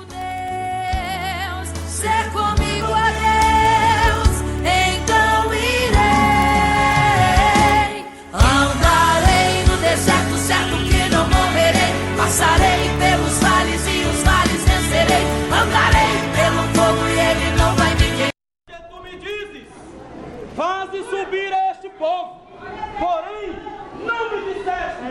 Deus, ser comigo é Deus, então irei. Andarei no deserto, certo que não morrerei. Passarei pelos vales e os vales vencerei. Andarei pelo fogo e ele não vai me queimar. Tu me dizes, faze subir este povo, porém não me disseste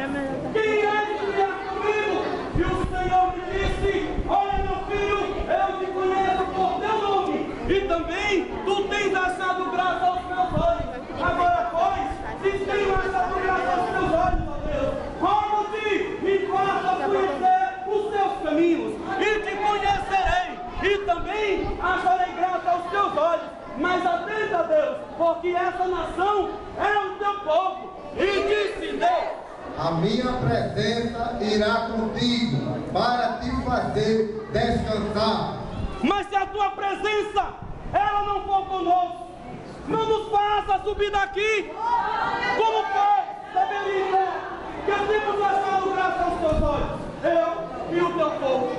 quem é que irá comigo. E o Senhor me disse: olha, meu filho, eu te conheço por teu nome, e também tu tens achado graça aos meus olhos. Agora, pois, se tenho achado graça aos teus olhos, ó Deus, rogo-te, me faça conhecer os teus caminhos, e te conhecerei, e também acharei graça aos teus olhos. Mas atenta, Deus, porque essa nação é o teu povo. E disse Deus: a minha presença irá contigo para te fazer descansar. Mas se a tua presença, ela não for conosco, não nos faça subir daqui. Como foi, deveria que temos achado graça aos teus olhos, eu e o teu povo.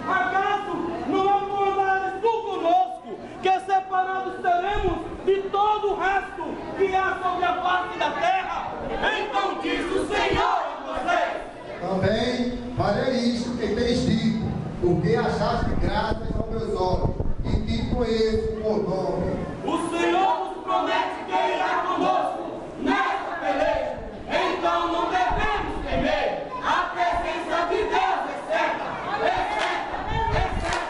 Acaso não é por andares tu conosco que separados seremos de todo o resto que há sobre a face da terra? Então diz o Senhor a vocês: também farei isto que tens dito, porque achaste graças aos meus olhos, e te conheço por nome. o Senhor nos promete que irá conosco nesta peleja. Então não devemos temer. A presença de Deus é certa. É certa. É certa.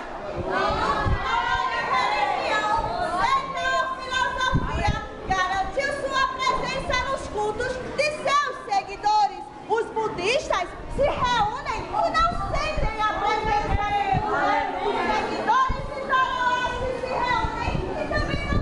Filosofia garantiu sua presença nos cultos de seus seguidores. Os budistas se reúnem e não sentem a presença de Deus. Os seguidores de Zoroastro se reúnem e também não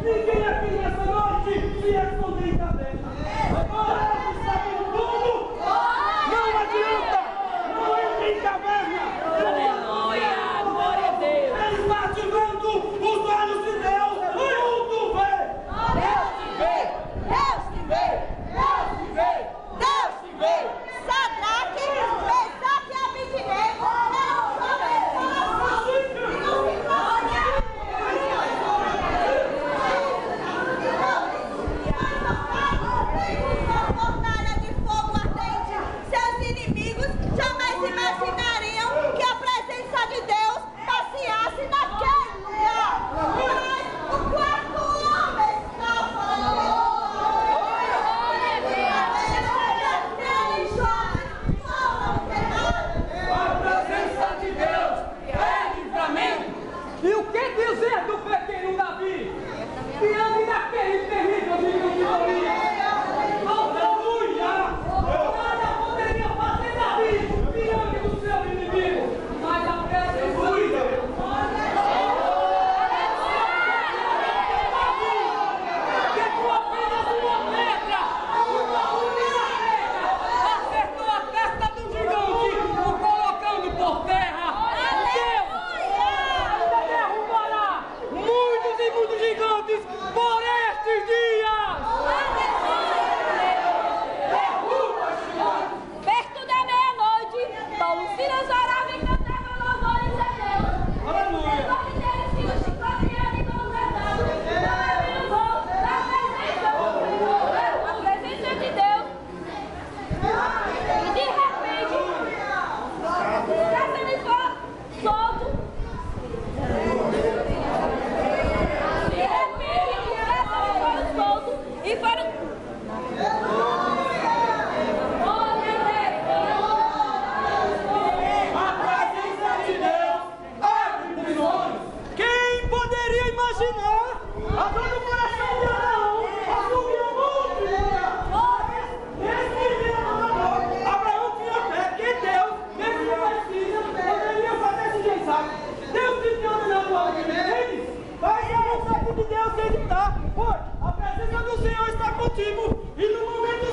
Ninguém aqui nessa noite se esconde em caverna. Agora você sabe tudo. Não adianta. Não entre em caverna. Aleluia, glória a Deus. Ele está ativando os olhos de Deus. Tudo vê. Deus te vê! Deus te vê! Deus te vê! Deus te vê! Sadraque, Mesaque e Abednego eram homens e não se uma fornalha de fogo ardente. Seus inimigos jamais imaginariam que a presença de Deus passeasse naquele lugar. Mas o quarto homem estava A presença de Deus é livramento. E o que dizer do pequeno Davi? Diante daquele terrível gigante de Golias. Aleluia! Nada poderia fazer Davi diante do seu inimigo. Mas a presença de Deus. Pegou apenas uma pedra, uma única pedra, acertou a testa do gigante, o colocando por terra. Deus derrubará muitos e muitos gigantes por estes dias. Perto da meia-noite, Paulo Silas orava e cantava louvores a Deus. Aleluia. Os ordeiros tinham chicoteado e consertado. Também os outros da presença de Deus. E de repente, César foi solto. De repente, César foi solto e foram. A presença de Deus abre os olhos. Quem poderia imaginar a dor do coração de Abraão assumir a música? Nesse dia Abraão tinha fé que Deus, mesmo precisa, poderia fazer esse genzado. Deus tinha ordenado o homem deles. Mas a vontade de Deus que ele está. Pois a presença do Senhor está contigo. E no momento